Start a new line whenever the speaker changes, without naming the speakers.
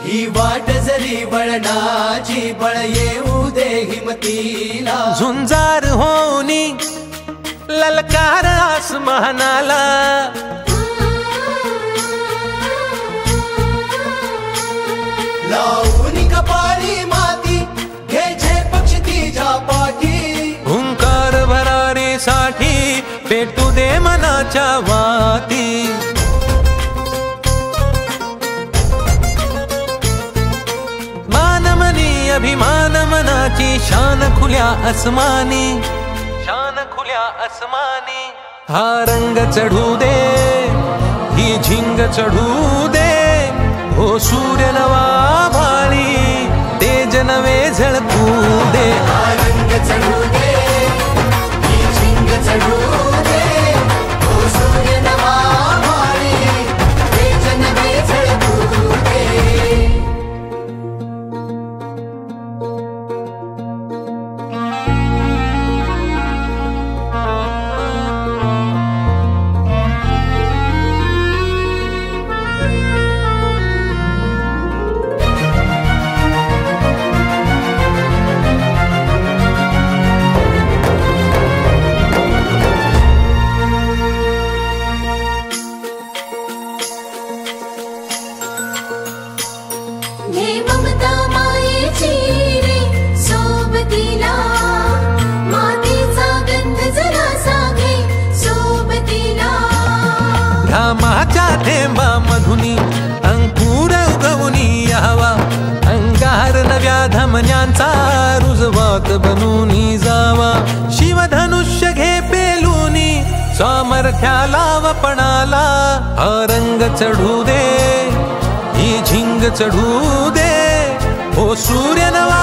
ही वाट जरी वळणाची बळ येऊ दे हिमतीला
झुंजार होनी ललकार आसमानाला
लावून कपाळी माती घ्यायचे पक्षी तिच्या पाठी
हुंकार भरारीसाठी पेटू दे मनाच्या वाती मानमनी अभिमान मनाची शान खुल्या आसमानी शान खुल्या आसमानी हा रंग चढू दे ही झिंग चढू दे हो सूर्य नवा भाळी तेज नवे झळकू दे
हा रंग चढू दे ही झिंग चढू दे हो सूर्य नवा भाळी तेज नवे झळकू दे
घामाच्या थेंबा मधुनी अंकुर उगवूनी यावा अंगार नव्या धमन्यांचा रुजवात बनूनी जावा शिवधनुष्य घे पेलूनी सामर्थ्याला वपणाला हा रंग चढू दे ही झिंग चढू दे हो सूर्य नवा